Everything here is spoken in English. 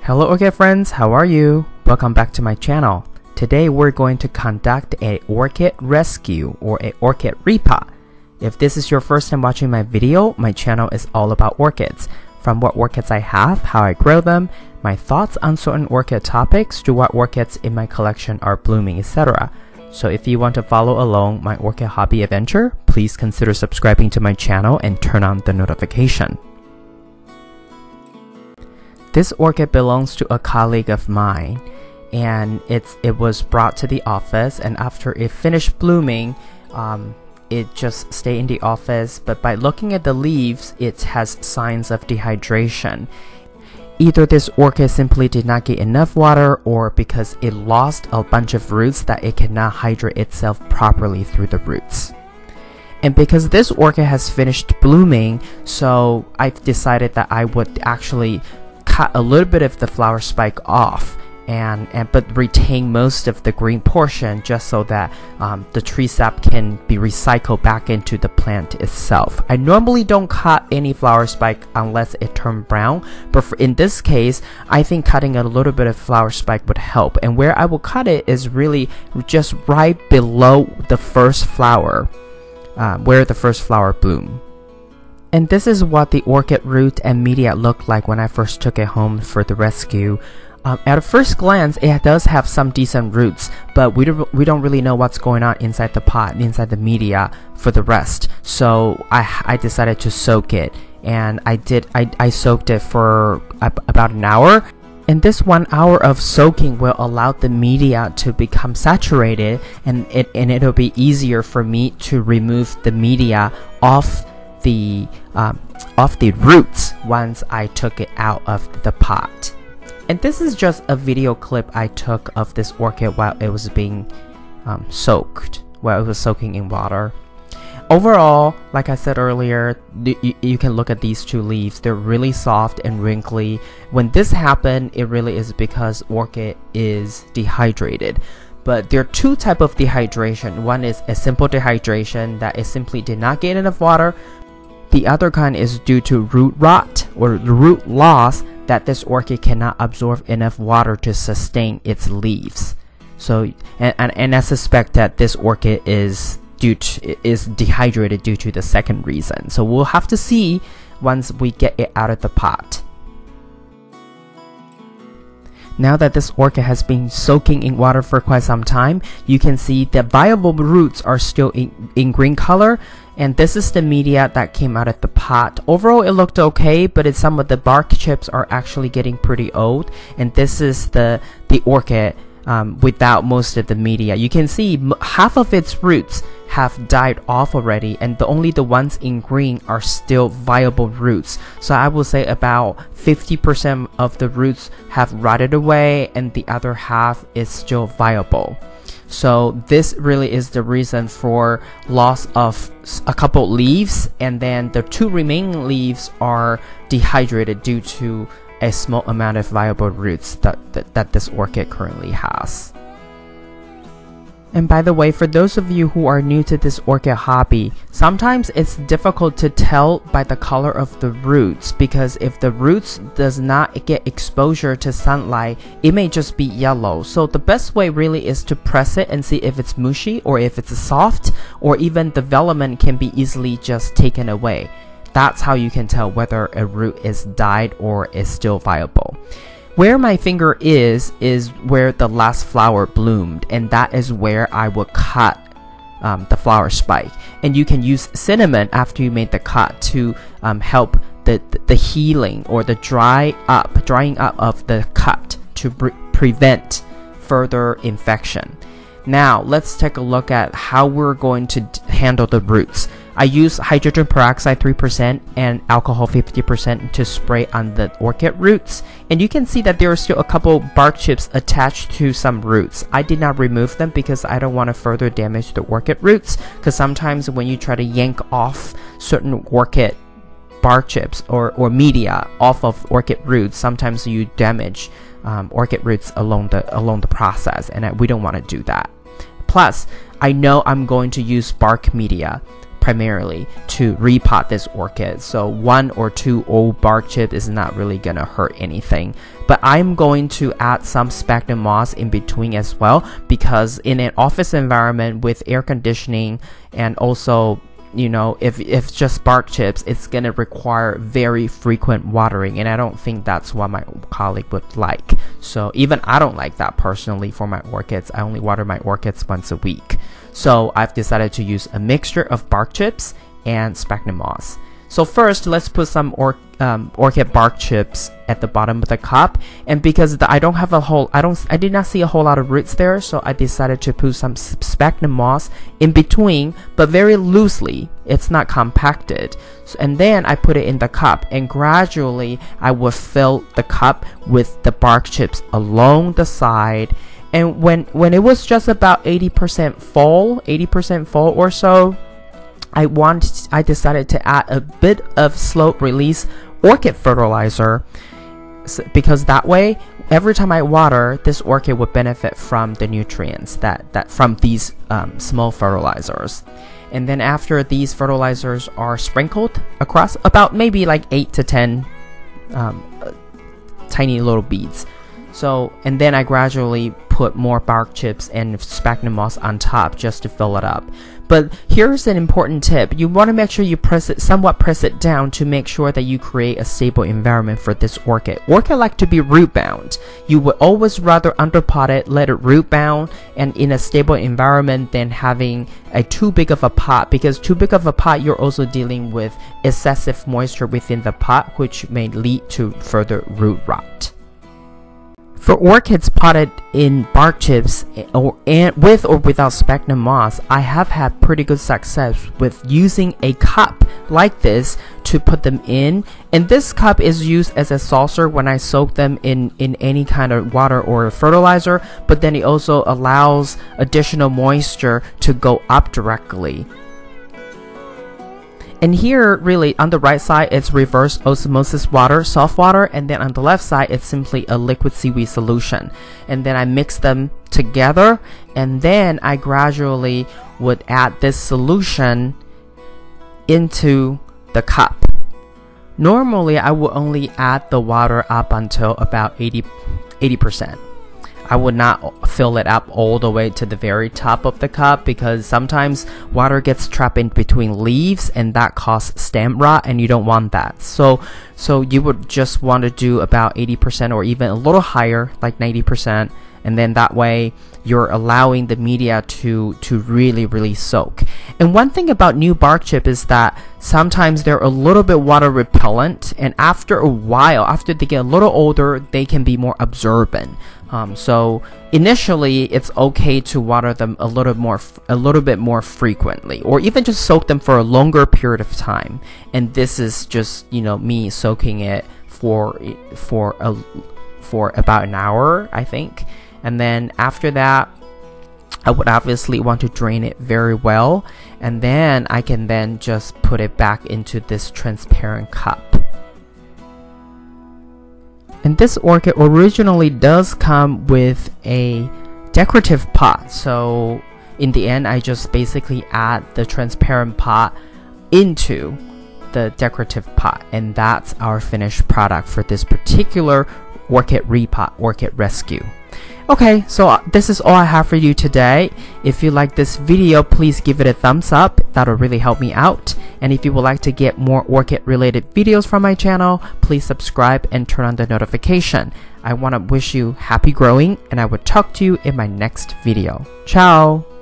Hello orchid friends, how are you? Welcome back to my channel. Today we're going to conduct a orchid rescue or a orchid repot. If this is your first time watching my video, my channel is all about orchids. From what orchids I have, how I grow them, my thoughts on certain orchid topics, to what orchids in my collection are blooming, etc. So if you want to follow along my orchid hobby adventure, please consider subscribing to my channel and turn on the notification. This orchid belongs to a colleague of mine, and it was brought to the office, and after it finished blooming, it just stayed in the office, but by looking at the leaves, it has signs of dehydration. Either this orchid simply did not get enough water, or because it lost a bunch of roots that it cannot hydrate itself properly through the roots. And because this orchid has finished blooming, so I've decided that I would actually cut a little bit of the flower spike off but retain most of the green portion, just so that the tree sap can be recycled back into the plant itself. I normally don't cut any flower spike unless it turned brown, but in this case, I think cutting a little bit of flower spike would help. And where I will cut it is really just right below the first flower, where the first flower bloomed. And this is what the orchid root and media looked like when I first took it home for the rescue. At a first glance, it does have some decent roots, but we don't really know what's going on inside the pot, inside the media for the rest. So I decided to soak it, and I soaked it for about an hour. And this 1 hour of soaking will allow the media to become saturated, and it'll be easier for me to remove the media off the roots once I took it out of the pot. And this is just a video clip I took of this orchid while it was being soaked, while it was soaking in water. Overall, like I said earlier, you can look at these two leaves. They're really soft and wrinkly. When this happened, it really is because orchid is dehydrated. But there are two types of dehydration. One is a simple dehydration, that it simply did not get enough water. The other kind is due to root rot or root loss, that this orchid cannot absorb enough water to sustain its leaves. So, and I suspect that this orchid is dehydrated due to the second reason. So we'll have to see once we get it out of the pot. Now that this orchid has been soaking in water for quite some time, you can see the viable roots are still in green color, and this is the media that came out of the pot. Overall, it looked okay, but some of the bark chips are actually getting pretty old, and this is the orchid without most of the media. You can see half of its roots have died off already, and only the ones in green are still viable roots. So I will say about 50% of the roots have rotted away, and the other half is still viable. So this really is the reason for loss of a couple leaves, and then the two remaining leaves are dehydrated due to a small amount of viable roots that this orchid currently has. And by the way, for those of you who are new to this orchid hobby, sometimes it's difficult to tell by the color of the roots, because if the roots does not get exposure to sunlight, it may just be yellow. So the best way really is to press it and see if it's mushy or if it's soft, or even development can be easily just taken away. That's how you can tell whether a root is died or is still viable. Where my finger is where the last flower bloomed, and that is where I would cut the flower spike. And you can use cinnamon after you made the cut to help the healing or the drying up of the cut to prevent further infection. Now let's take a look at how we're going to handle the roots. I use hydrogen peroxide 3% and alcohol 50% to spray on the orchid roots, and you can see that there are still a couple bark chips attached to some roots. I did not remove them because I don't want to further damage the orchid roots, because sometimes when you try to yank off certain orchid bark chips or media off of orchid roots, sometimes you damage orchid roots along the process, and we don't want to do that. Plus, I know I'm going to use bark media. primarily to repot this orchid. So 1 or 2 old bark chip is not really gonna hurt anything. But I'm going to add some sphagnum moss in between as well, because in an office environment with air conditioning, and also, you know, if it's just bark chips, it's gonna require very frequent watering, and I don't think that's what my colleague would like. So even I don't like that personally for my orchids. I only water my orchids once a week. So I've decided to use a mixture of bark chips and sphagnum moss. So first, let's put some orchid bark chips at the bottom of the cup, and because I did not see a whole lot of roots there, so I decided to put some sphagnum moss in between, but very loosely. It's not compacted. And then I put it in the cup, and gradually I would fill the cup with the bark chips along the side. And when it was just about 80% full or so, I decided to add a bit of slope release orchid fertilizer, because that way every time I water, this orchid would benefit from the nutrients that from these small fertilizers. And then after these fertilizers are sprinkled across, about maybe like 8 to 10 tiny little beads. So, and then I gradually put more bark chips and sphagnum moss on top just to fill it up. But here's an important tip. You want to make sure you somewhat press it down to make sure that you create a stable environment for this orchid. Orchid like to be root bound. You would always rather underpot it, let it root bound, and in a stable environment than having a too big of a pot, because too big of a pot, you're also dealing with excessive moisture within the pot, which may lead to further root rot. For orchids potted in bark chips with or without sphagnum moss, I have had pretty good success with using a cup like this to put them in. And this cup is used as a saucer when I soak them in any kind of water or fertilizer, but then it also allows additional moisture to go up directly. And here, really, on the right side, it's reverse osmosis water, soft water, and then on the left side, it's simply a liquid seaweed solution. And then I mix them together, and then I gradually would add this solution into the cup. Normally, I would only add the water up until about 80%. I would not fill it up all the way to the very top of the cup, because sometimes water gets trapped in between leaves and that causes stem rot, and you don't want that. So you would just want to do about 80% or even a little higher, like 90%, and then that way you're allowing the media to really soak. And one thing about new bark chip is that sometimes they're a little bit water repellent, and after a while, after they get a little older, they can be more absorbent. So initially it's okay to water them a little bit more frequently, or even just soak them for a longer period of time. And this is just, you know, me soaking it for about an hour, I think. And then after that, I would obviously want to drain it very well, and then I can then just put it back into this transparent cup. And this orchid originally does come with a decorative pot, so in the end I just basically add the transparent pot into the decorative pot, and that's our finished product for this particular orchid repot, orchid rescue. Okay, so this is all I have for you today. If you like this video, please give it a thumbs up. That'll really help me out. And if you would like to get more orchid related videos from my channel, please subscribe and turn on the notification. I want to wish you happy growing, and I will talk to you in my next video. Ciao!